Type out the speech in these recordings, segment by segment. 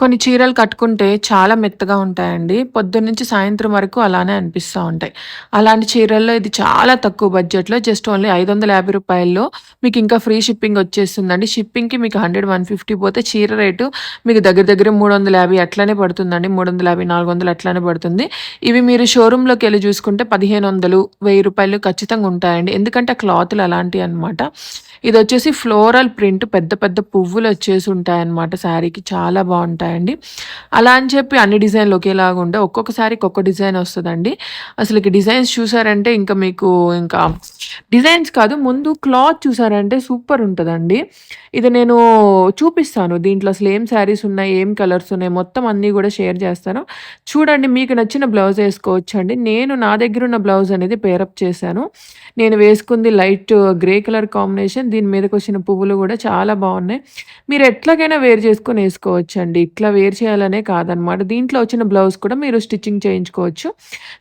కొన్ని చీరలు కట్టుకుంటే చాలా మెత్తగా ఉంటాయండి. పొద్దున్నుంచి సాయంత్రం వరకు అలానే అనిపిస్తా ఉంటాయి. అలాంటి చీరల్లో ఇది చాలా తక్కువ బడ్జెట్‌లో జస్ట్ ఓన్లీ రూ. 550లో మీకింకా ఫ్రీ షిప్పింగ్ వచ్చేస్తుందండి. షిప్పింగ్‌కి మీకు 100, 150 పోతే చీర రేటు మీకు దగ్గర దగ్గర 350 అట్లనే పడుతుందండి. 350, 400 అట్లనే పడుతుంది. ఇవి మీరు షోరూమ్‌లోకెళ్ళి చూసుకుంటే 1500, రూ. 1000 ఖచ్చితంగా ఉంటాయండి. ఎందుకంటే ఆ క్లాతులు అలాంటియన్నమాట. ఇదొచ్చేసి ఫ్లోరల్ ప్రింట్ పెద్ద పెద్ద పువ్వులొచ్చేసి ఉంటాయన్నమాట శారీకి. చాలా బావుంటాయండి. అలా అని చెప్పి అన్ని డిజైన్‌లు ఒకేలాగా ఉండవు. ఒక్కొక్క శారీకి ఒక్కో డిజైన్ వస్తదండి. అసలకి డిజైన్స్ చూసారంటే ఇంక మీకు ఇంకా డిజైన్స్ కాదు ముందు క్లాత్ చూసారంటే సూపర్ ఉంటదండి. ఇది నేను చూపిస్తాను. దీంట్లో అసలేం శారీస్ ఉన్నాయి, ఏం కలర్స్ ఉన్నాయి మొత్తం అన్నీ గూడా షేర్ చేస్తాను. చూడండి మీకు నచ్చిన బ్లౌజ్ ఏసుకోవచ్చండి. నేను నా దగ్గరున్న బ్లౌజ్ అనేది పేరప్ చేశాను. నేను వేసుకుంది లైట్ గ్రే కలర్ కాంబినేషన్. దీని మీదకొచ్చిన పువ్వులు గూడా చాలా బావున్నాయి. మీరు ఎట్లాగైనా వేర్ చేసుకొని ఏసుకోవచ్చండి. ఇట్లా వేర్ చేయాలనే కాదనమాట. దీంట్లో వచ్చిన బ్లౌజ్ కూడా మీరు స్టిచ్చింగ్ చేయించుకోవచ్చు.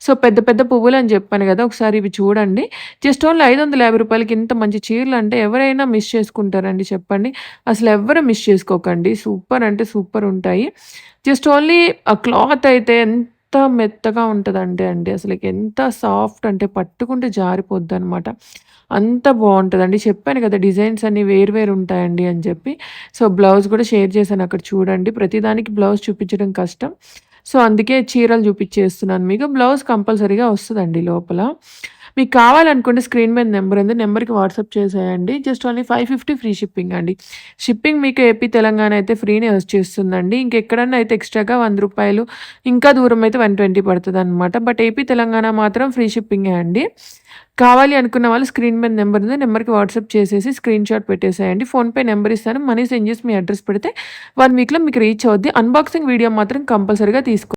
సో, పెద్ద పెద్ద పువ్వులని జెప్పాను గదా! ఒకసారి ఇవి చూడండి. జస్ట్ ఓన్లీ రూ. 550కి ఇంత మంచి చీరలంటే ఎవరైనా మిస్ చేసుకుంటారండి చెప్పండి. అసలెవ్వరు మిస్ చేసుకోకండి. సూపర్ అంటే సూపర్ ఉంటాయి. జస్ట్ ఓన్లీ ఆ క్లాత్ అయితే ఎంత మెత్తగా ఉంటదంటే అండి అసలకి ఎంత సాఫ్ట్ అంటే పట్టుకుంటే జారిపోద్దనమాట. అంత బావుంటదండి. చెప్పాను గదా! డిజైన్స్ అన్నీ వేరు వేరు ఉంటాయండి అని జెప్పి. సో, బ్లౌజ్ గూడా షేర్ చేశాను అక్కడ చూడండి. ప్రతిదానికి బ్లౌజ్ చూపించడం కష్టం. సో, అందుకే చీరలు చూపిచ్చేస్తున్నాను మీకు. బ్లౌజ్ కంపల్సరీగా వస్తదండి లోపల. మీకు కావాలనుకుంటే స్క్రీన్ మీద నెంబర్ ఉంది. నెంబర్‌కి వాట్సాప్ చేసేయండి. జస్ట్ ఓన్లీ 550 ఫ్రీ షిప్పింగ్ అండి. షిప్పింగ్ మీకు ఏపీ, తెలంగాణ అయితే ఫ్రీనే వచ్చేస్తుందండి. ఇంకెక్కడన్నా అయితే ఎక్స్‌ట్రాగా రూ. 100 ఇంకా దూరం అయితే 120 పడతదనమాట. బట్ ఏపీ, తెలంగాణ మాత్రం ఫ్రీ షిప్పింగే అండి. కావాలి అనుకున్న వాళ్ళు స్క్రీన్ మీద నెంబర్ ఉంది. నెంబర్‌కి వాట్సాప్ చేసేసి స్క్రీన్‌షాట్ పెట్టేసేయండి. ఫోన్‌పే నెంబర్ ఇస్తాను. మనీ సెండ్ చేసి మీ అడ్రెస్ పెడితే 1 వీక్‌లో మీకు రీచ్ అవుద్ది. అన్బాక్సింగ్ వీడియో మాత్రం కంపల్సరీగా తీసుకో